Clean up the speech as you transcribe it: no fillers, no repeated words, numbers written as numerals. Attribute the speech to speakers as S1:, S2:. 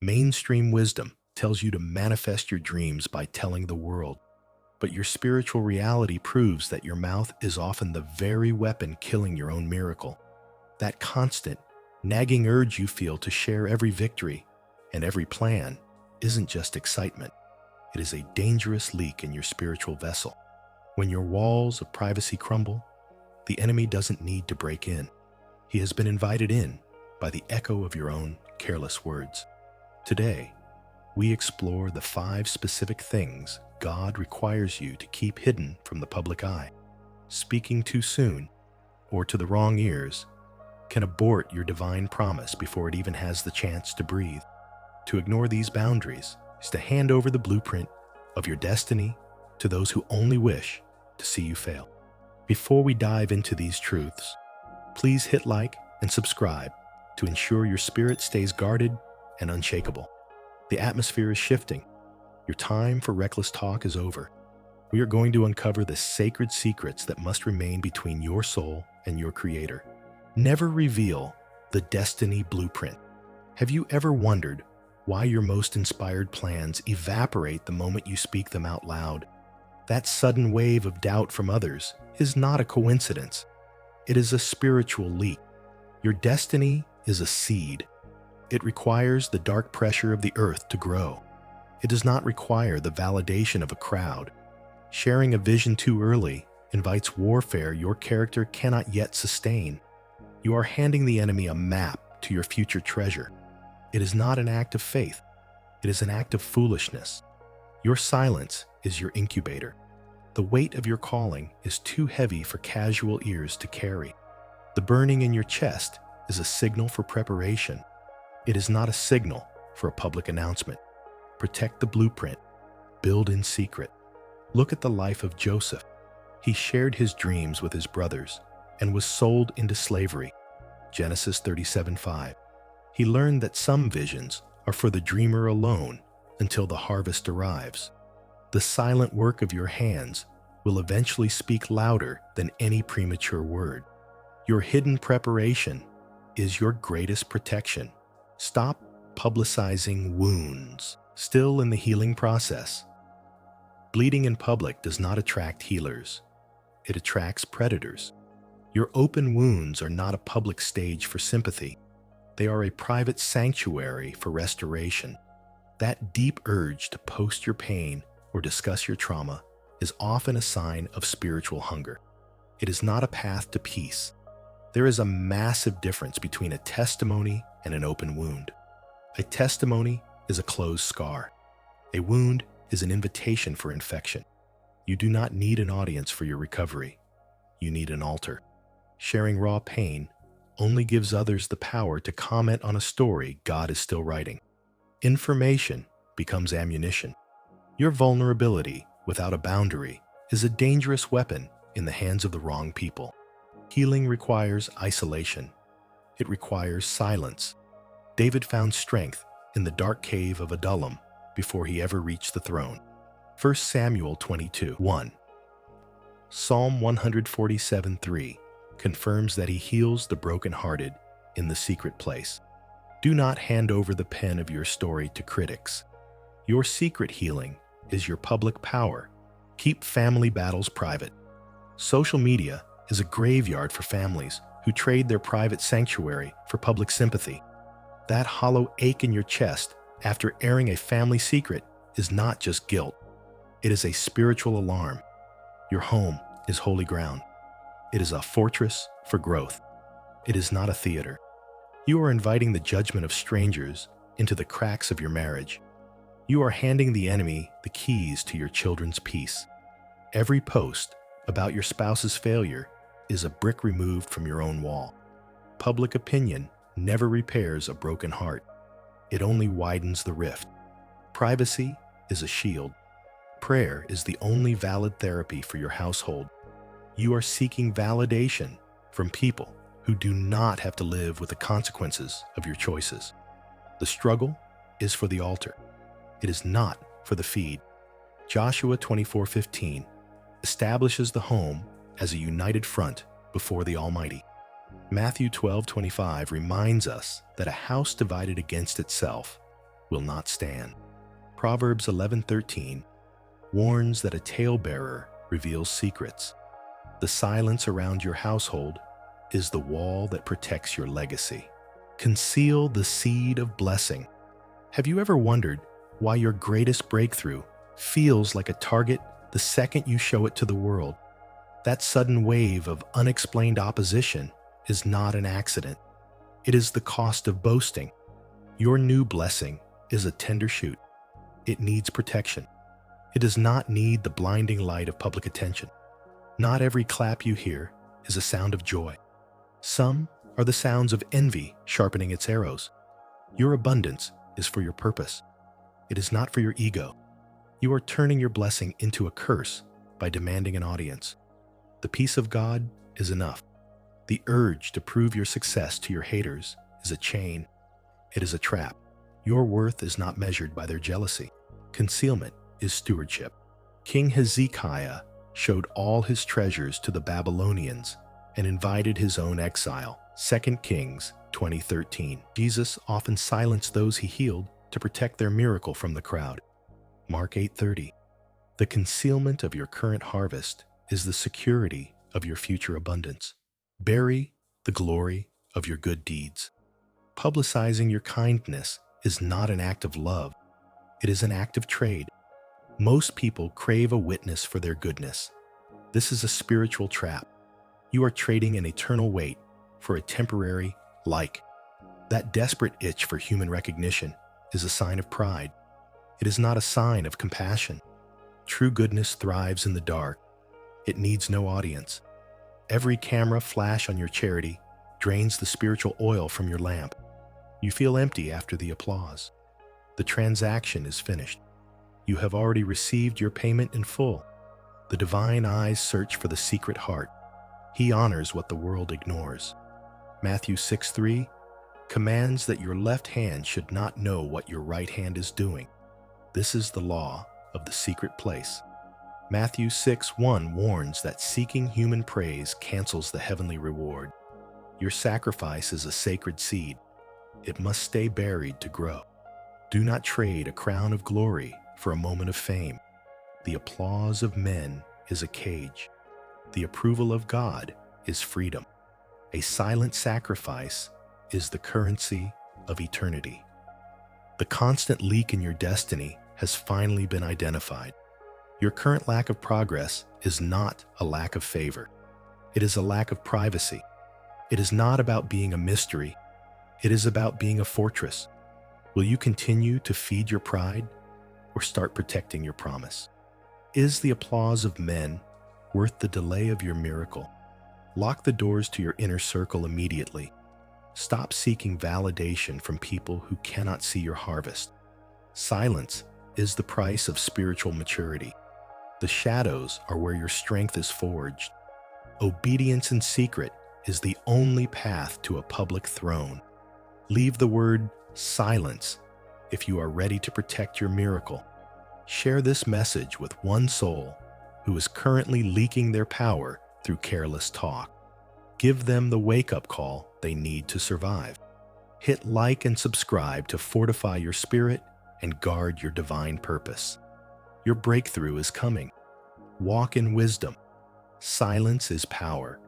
S1: Mainstream wisdom tells you to manifest your dreams by telling the world, but your spiritual reality proves that your mouth is often the very weapon killing your own miracle. That constant, nagging urge you feel to share every victory and every plan isn't just excitement. It is a dangerous leak in your spiritual vessel. When your walls of privacy crumble, the enemy doesn't need to break in. He has been invited in by the echo of your own careless words. Today, we explore the 5 specific things God requires you to keep hidden from the public eye. Speaking too soon or to the wrong ears can abort your divine promise before it even has the chance to breathe. To ignore these boundaries is to hand over the blueprint of your destiny to those who only wish to see you fail. Before we dive into these truths, please hit like and subscribe to ensure your spirit stays guarded and unshakable. The atmosphere is shifting. Your time for reckless talk is over. We are going to uncover the sacred secrets that must remain between your soul and your Creator. Never reveal the destiny blueprint. Have you ever wondered why your most inspired plans evaporate the moment you speak them out loud? That sudden wave of doubt from others is not a coincidence. It is a spiritual leak. Your destiny is a seed. It requires the dark pressure of the earth to grow. It does not require the validation of a crowd. Sharing a vision too early invites warfare your character cannot yet sustain. You are handing the enemy a map to your future treasure. It is not an act of faith. It is an act of foolishness. Your silence is your incubator. The weight of your calling is too heavy for casual ears to carry. The burning in your chest is a signal for preparation. It is not a signal for a public announcement. Protect the blueprint. Build in secret. Look at the life of Joseph. He shared his dreams with his brothers and was sold into slavery. Genesis 37:5. He learned that some visions are for the dreamer alone until the harvest arrives. The silent work of your hands will eventually speak louder than any premature word. Your hidden preparation is your greatest protection. Stop publicizing wounds still in the healing process. Bleeding in public does not attract healers. It attracts predators. Your open wounds are not a public stage for sympathy. They are a private sanctuary for restoration. That deep urge to post your pain or discuss your trauma is often a sign of spiritual hunger. It is not a path to peace. There is a massive difference between a testimony and an open wound. A testimony is a closed scar. A wound is an invitation for infection. You do not need an audience for your recovery. You need an altar. Sharing raw pain only gives others the power to comment on a story God is still writing. Information becomes ammunition. Your vulnerability without a boundary is a dangerous weapon in the hands of the wrong people. Healing requires isolation. It requires silence. David found strength in the dark cave of Adullam before he ever reached the throne. 1 Samuel 22:1. Psalm 147:3 confirms that he heals the brokenhearted in the secret place. Do not hand over the pen of your story to critics. Your secret healing is your public power. Keep family battles private. Social media is a graveyard for families who trade their private sanctuary for public sympathy. That hollow ache in your chest after airing a family secret is not just guilt. It is a spiritual alarm. Your home is holy ground. It is a fortress for growth. It is not a theater. You are inviting the judgment of strangers into the cracks of your marriage. You are handing the enemy the keys to your children's peace. Every post about your spouse's failure is a brick removed from your own wall. Public opinion never repairs a broken heart. It only widens the rift. Privacy is a shield. Prayer is the only valid therapy for your household. You are seeking validation from people who do not have to live with the consequences of your choices. The struggle is for the altar. It is not for the feed. Joshua 24:15 establishes the home as a united front before the Almighty. Matthew 12:25 reminds us that a house divided against itself will not stand. Proverbs 11:13 warns that a talebearer reveals secrets. The silence around your household is the wall that protects your legacy. Conceal the seed of blessing. Have you ever wondered why your greatest breakthrough feels like a target the second you show it to the world? That sudden wave of unexplained opposition is not an accident. It is the cost of boasting. Your new blessing is a tender shoot. It needs protection. It does not need the blinding light of public attention. Not every clap you hear is a sound of joy. Some are the sounds of envy sharpening its arrows. Your abundance is for your purpose. It is not for your ego. You are turning your blessing into a curse by demanding an audience. The peace of God is enough. The urge to prove your success to your haters is a chain. It is a trap. Your worth is not measured by their jealousy. Concealment is stewardship. King Hezekiah showed all his treasures to the Babylonians and invited his own exile. 2 Kings 20:13. Jesus often silenced those he healed to protect their miracle from the crowd. Mark 8:30. The concealment of your current harvest is the security of your future abundance. Bury the glory of your good deeds. Publicizing your kindness is not an act of love. It is an act of trade. Most people crave a witness for their goodness. This is a spiritual trap. You are trading an eternal weight for a temporary like. That desperate itch for human recognition is a sign of pride. It is not a sign of compassion. True goodness thrives in the dark. It needs no audience. Every camera flash on your charity drains the spiritual oil from your lamp. You feel empty after the applause. The transaction is finished. You have already received your payment in full. The divine eyes search for the secret heart. He honors what the world ignores. Matthew 6:3 commands that your left hand should not know what your right hand is doing. This is the law of the secret place. Matthew 6:1 warns that seeking human praise cancels the heavenly reward. Your sacrifice is a sacred seed. It must stay buried to grow. Do not trade a crown of glory for a moment of fame. The applause of men is a cage. The approval of God is freedom. A silent sacrifice is the currency of eternity. The constant leak in your destiny has finally been identified. Your current lack of progress is not a lack of favor. It is a lack of privacy. It is not about being a mystery. It is about being a fortress. Will you continue to feed your pride or start protecting your promise? Is the applause of men worth the delay of your miracle? Lock the doors to your inner circle immediately. Stop seeking validation from people who cannot see your harvest. Silence is the price of spiritual maturity. The shadows are where your strength is forged. Obedience in secret is the only path to a public throne. Leave the word silence if you are ready to protect your miracle. Share this message with one soul who is currently leaking their power through careless talk. Give them the wake-up call they need to survive. Hit like and subscribe to fortify your spirit and guard your divine purpose. Your breakthrough is coming. Walk in wisdom. Silence is power.